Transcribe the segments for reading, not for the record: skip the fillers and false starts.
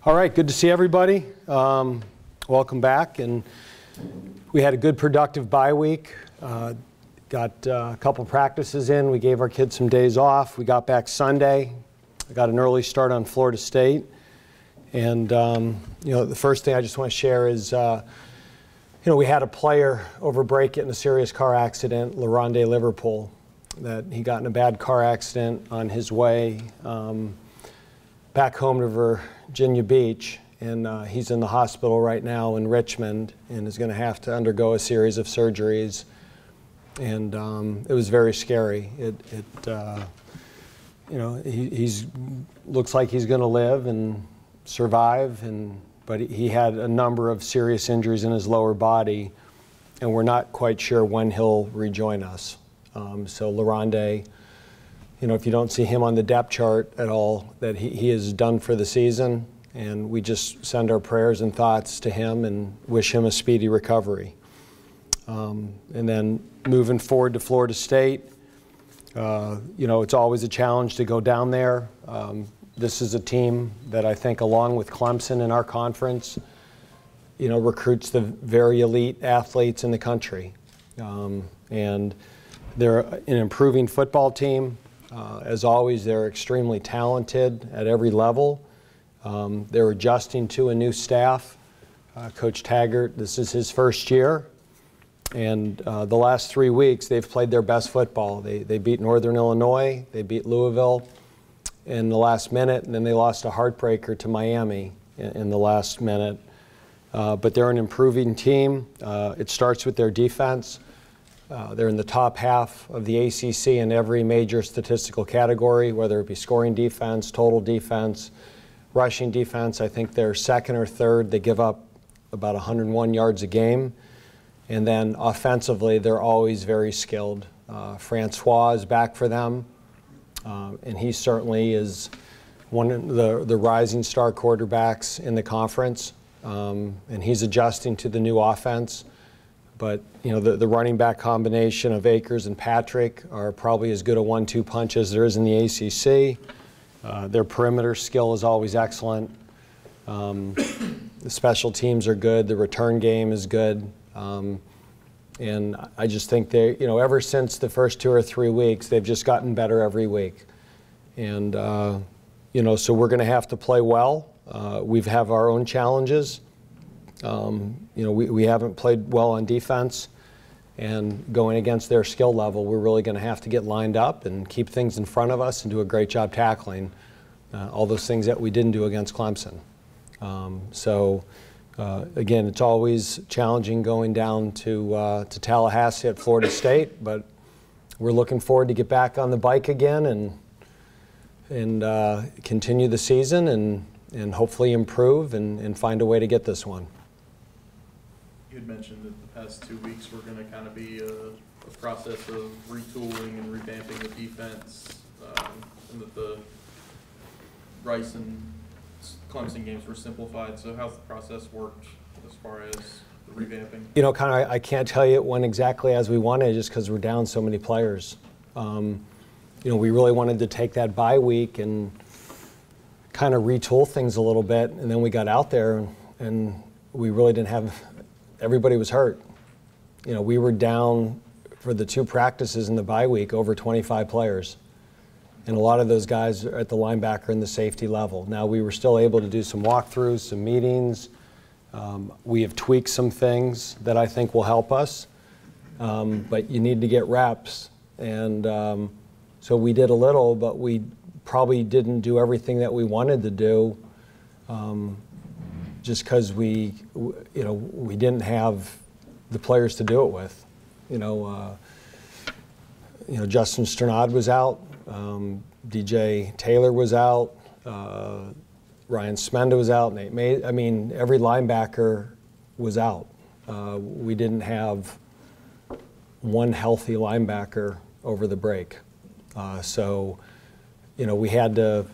All right, good to see everybody. Welcome back. And we had a good, productive bye week. Got a couple practices in. We gave our kids some days off. We got back Sunday. I got an early start on Florida State. And the first thing I just want to share is, we had a player over break get in a serious car accident, LaRondé Liverpool, that he got in a bad car accident on his way back home to Virginia Beach, and he's in the hospital right now in Richmond and is going to have to undergo a series of surgeries. And it was very scary. He's looks like he's going to live and survive, but he had a number of serious injuries in his lower body, and we're not quite sure when he'll rejoin us. So LaRondé, if you don't see him on the depth chart at all, that he is done for the season, and we just send our prayers and thoughts to him and wish him a speedy recovery. And then moving forward to Florida State, it's always a challenge to go down there. This is a team that I think, along with Clemson in our conference, recruits the very elite athletes in the country. And they're an improving football team. As always, they're extremely talented at every level. They're adjusting to a new staff. Coach Taggart, this is his first year. And the last 3 weeks, they've played their best football. They beat Northern Illinois. They beat Louisville in the last minute. And then they lost a heartbreaker to Miami in the last minute. But they're an improving team. It starts with their defense. They're in the top half of the ACC in every major statistical category, whether it be scoring defense, total defense, rushing defense. I think they're second or third. They give up about 101 yards a game. And then offensively, they're always very skilled. Francois is back for them, and he certainly is one of the rising star quarterbacks in the conference, and he's adjusting to the new offense. But the running back combination of Akers and Patrick are probably as good a 1-2 punch as there is in the ACC. Their perimeter skill is always excellent. The special teams are good. The return game is good. And I just think they, ever since the first 2 or 3 weeks, they've just gotten better every week. And, so we're going to have to play well. We have our own challenges. We haven't played well on defense, and going against their skill level, we're really going to have to get lined up and keep things in front of us and do a great job tackling all those things that we didn't do against Clemson. Again, it's always challenging going down to Tallahassee at Florida State, but we're looking forward to get back on the bike again and continue the season and hopefully improve and find a way to get this one. You had mentioned that the past 2 weeks were going to kind of be a process of retooling and revamping the defense, and that the Rice and Clemson games were simplified. So how's the process worked as far as the revamping? I can't tell you it went exactly as we wanted, just because we're down so many players. We really wanted to take that bye week and kind of retool things a little bit, and then we got out there and we really didn't have. Everybody was hurt. We were down for the 2 practices in the bye week over 25 players. And a lot of those guys are at the linebacker and the safety level. Now, we were still able to do some walkthroughs, some meetings. We have tweaked some things that I think will help us. But you need to get reps. And so we did a little, but we probably didn't do everything that we wanted to do. Just because we didn't have the players to do it with. Justin Strnad was out, DJ Taylor was out, Ryan Smenda was out, Nate May. Every linebacker was out. We didn't have one healthy linebacker over the break. We had to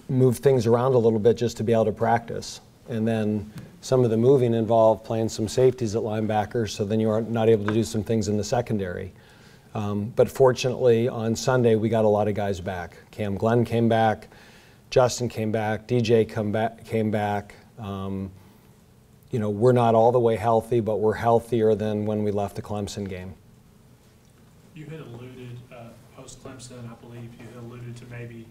move things around a little bit just to be able to practice. And then some of the moving involved playing some safeties at linebacker, so then you are not able to do some things in the secondary. But fortunately, on Sunday, we got a lot of guys back. Cam Glenn came back. Justin came back, DJ came back. You know, we're not all the way healthy, but we're healthier than when we left the Clemson game. You had alluded, post-Clemson, I believe, you had alluded to maybe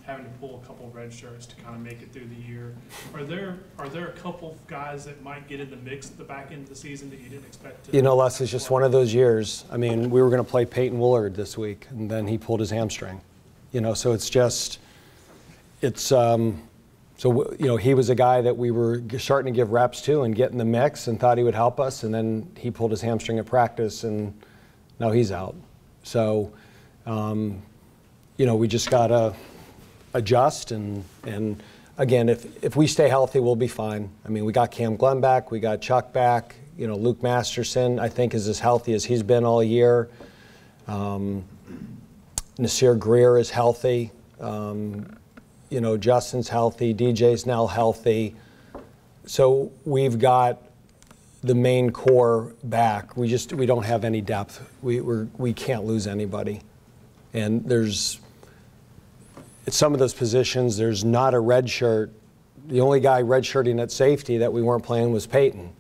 having to pull a couple of red shirts to kind of make it through the year. Are there a couple of guys that might get in the mix at the back end of the season that you didn't expect to? You know, Les, it's just one of those years. I mean, we were going to play Peyton Willard this week, and then he pulled his hamstring. You know, so it's just, so, you know, he was a guy that we were starting to give reps to and get in the mix and thought he would help us, and then he pulled his hamstring at practice, and now he's out. So, you know, we just got to adjust, and again, if we stay healthy, we'll be fine. I mean, we got Cam Glenn back, we got Chuck back. You know, Luke Masterson, I think, is as healthy as he's been all year. Nasir Greer is healthy. You know, Justin's healthy. DJ's now healthy. So we've got the main core back. We don't have any depth. We can't lose anybody. And at some of those positions, there's not a red shirt. The only guy redshirting at safety that we weren't playing was Peyton.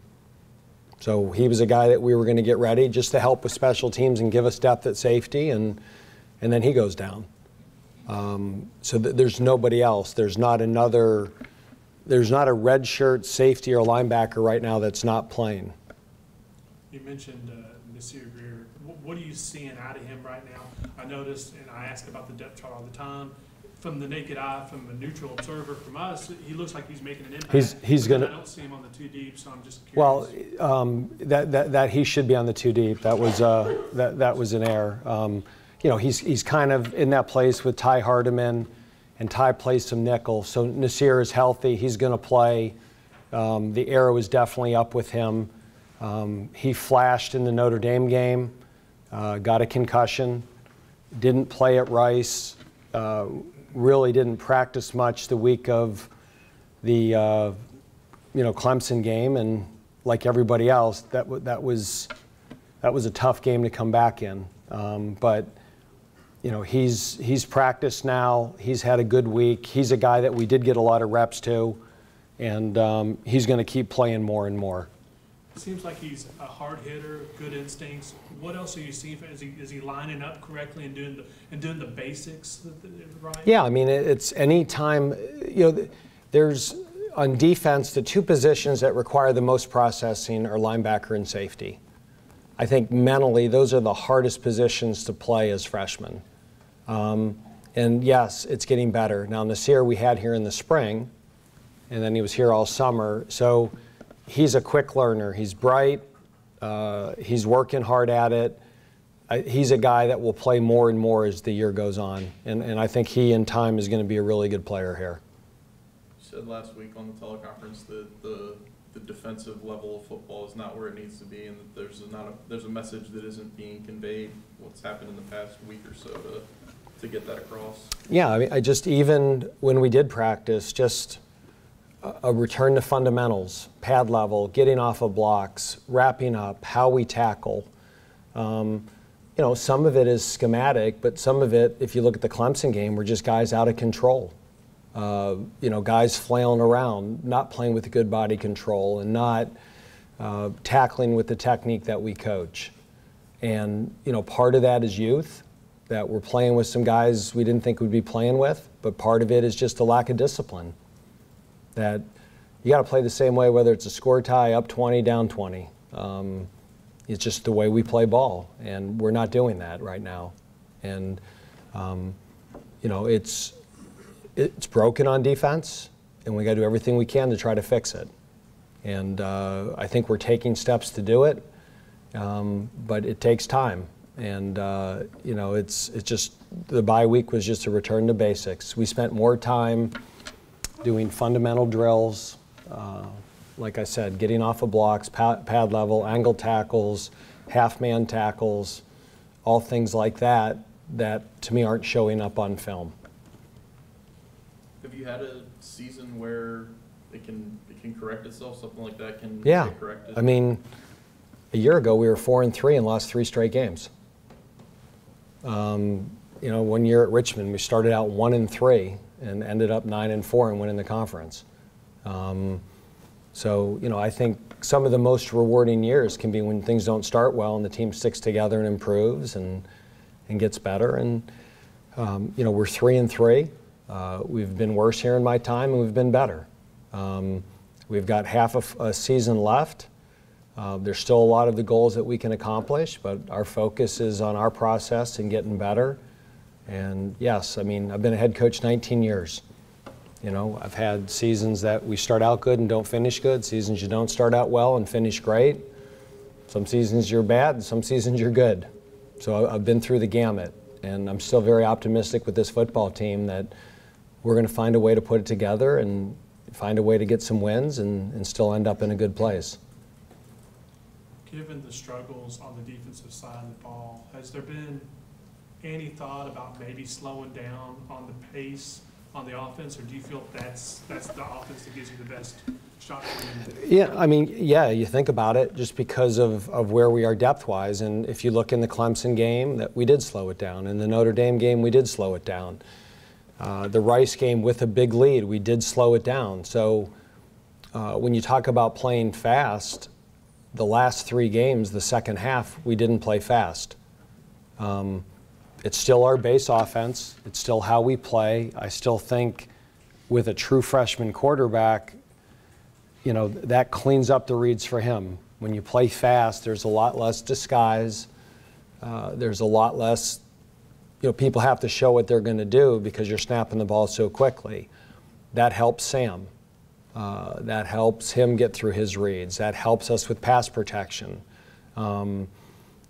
So he was a guy that we were going to get ready just to help with special teams and give us depth at safety, and then he goes down. So there's nobody else. There's not a red shirt safety or linebacker right now that's not playing. You mentioned Nasir Greer. What are you seeing out of him right now? I noticed, and I ask about the depth chart all the time. From the naked eye, from a neutral observer, from us, he looks like he's making an impact. He's going to. I don't see him on the 2 deep, so I'm just curious. Well, that he should be on the 2 deep. That was that was an error. You know, he's kind of in that place with Ty Hardiman, and Ty plays some nickel. So Nasir is healthy. He's going to play. The arrow is definitely up with him. He flashed in the Notre Dame game, got a concussion, didn't play at Rice. Really didn't practice much the week of the Clemson game, and like everybody else, that was a tough game to come back in. But you know, he's practiced now. He's had a good week. He's a guy that we did get a lot of reps to, and he's going to keep playing more and more. It seems like he's a hard hitter, good instincts. What else are you seeing? Is he lining up correctly and doing the basics right? Yeah, I mean, it's any time, you know, there's on defense, the 2 positions that require the most processing are linebacker and safety. I think mentally those are the hardest positions to play as freshmen. And yes, it's getting better. Now Nasir we had here in the spring, and then he was here all summer. So he's a quick learner. He's bright. He's working hard at it. He's a guy that will play more and more as the year goes on. And I think he, in time, is going to be a really good player here. You said last week on the teleconference that the defensive level of football is not where it needs to be, and that there's a message that isn't being conveyed. What's happened in the past week or so to get that across? Yeah, I mean, even when we did practice, just a return to fundamentals, pad level, getting off of blocks, wrapping up, how we tackle. You know, some of it is schematic, but some of it, if you look at the Clemson game, were just guys out of control. You know, guys flailing around, not playing with good body control, and not tackling with the technique that we coach. And, you know, part of that is youth, that we're playing with some guys we didn't think we'd be playing with, but part of it is just a lack of discipline. That you got to play the same way, whether it's a score tie, up 20, down 20. It's just the way we play ball, and we're not doing that right now. And you know, it's broken on defense, and we got to do everything we can to try to fix it. And I think we're taking steps to do it, but it takes time. And you know, it's just the bye week was just a return to basics. We spent more time doing fundamental drills, like I said, getting off of blocks, pad level, angle tackles, half-man tackles, all things like that, that to me aren't showing up on film. Have you had a season where it can correct itself, something like that can get corrected? I mean, a year ago we were 4-3 and lost 3 straight games. You know, one year at Richmond we started out 1-3, and ended up 9-4 and winning the conference. So, you know, I think some of the most rewarding years can be when things don't start well and the team sticks together and improves and gets better. And, you know, we're 3-3. We've been worse here in my time, and we've been better. We've got half of a season left. There's still a lot of the goals that we can accomplish, but our focus is on our process and getting better. And yes, I mean, I've been a head coach 19 years. You know, I've had seasons that we start out good and don't finish good, seasons you don't start out well and finish great. Some seasons you're bad, some seasons you're good. So I've been through the gamut, and I'm still very optimistic with this football team that we're going to find a way to put it together and find a way to get some wins and still end up in a good place. Given the struggles on the defensive side of the ball, has there been any thought about maybe slowing down on the pace on the offense, or do you feel that's the offense that gives you the best shot? Yeah, I mean, yeah, you think about it just because of where we are depth-wise, and if you look in the Clemson game, that we did slow it down. In the Notre Dame game, we did slow it down. The Rice game with a big lead, we did slow it down. So when you talk about playing fast, the last 3 games, the second half, we didn't play fast. It's still our base offense. It's still how we play. I still think with a true freshman quarterback, you know, that cleans up the reads for him. When you play fast, there's a lot less disguise. There's a lot less, you know, people have to show what they're going to do because you're snapping the ball so quickly. That helps Sam. That helps him get through his reads. That helps us with pass protection. You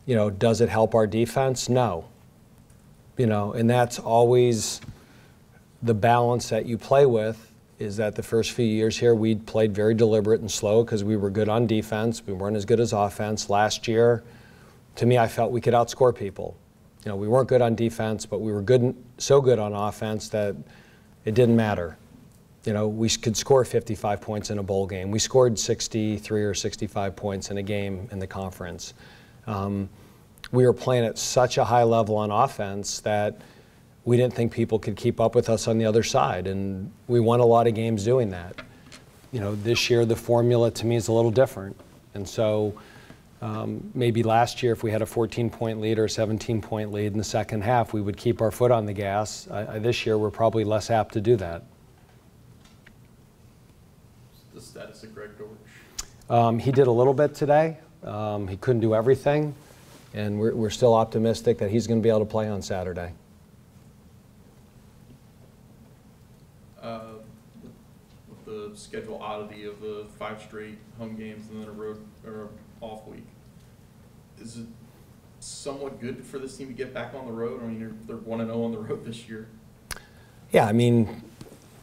know, does it help our defense? No. You know, and that's always the balance that you play with, is that the first few years here we played very deliberate and slow because we were good on defense. We weren't as good as offense. Last year, to me, I felt we could outscore people. You know, we weren't good on defense, but we were good, so good on offense that it didn't matter. You know, we could score 55 points in a bowl game. We scored 63 or 65 points in a game in the conference. We were playing at such a high level on offense that we didn't think people could keep up with us on the other side, and we won a lot of games doing that. You know, this year the formula to me is a little different, and so maybe last year if we had a 14-point lead or a 17-point lead in the second half, we would keep our foot on the gas. This year we're probably less apt to do that. The status of Greg Dortch? He did a little bit today. He couldn't do everything, and we're still optimistic that he's going to be able to play on Saturday. With the schedule oddity of the 5 straight home games and then a road or off week, is it somewhat good for this team to get back on the road? I mean, they're 1-0 on the road this year. Yeah, I mean,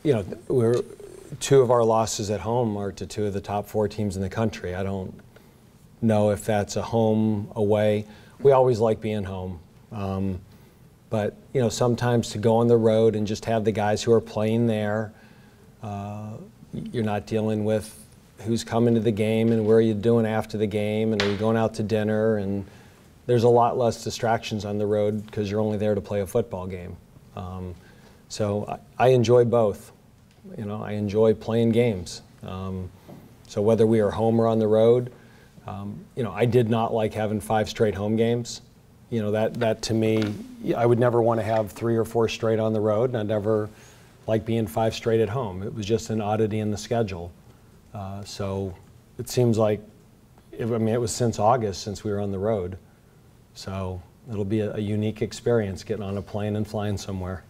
you know, 2 of our losses at home are to 2 of the top 4 teams in the country. I don't know if that's a home, away. We always like being home. But, you know, sometimes to go on the road and just have the guys who are playing there, you're not dealing with who's coming to the game and where are you doing after the game and are you going out to dinner, and there's a lot less distractions on the road because you're only there to play a football game. So I enjoy both. You know, I enjoy playing games. So whether we are home or on the road, you know, I did not like having 5 straight home games. You know, that to me, I would never want to have 3 or 4 straight on the road, and I'd never like being 5 straight at home. It was just an oddity in the schedule. So it seems like, I mean, it was since August since we were on the road. So it'll be a unique experience getting on a plane and flying somewhere.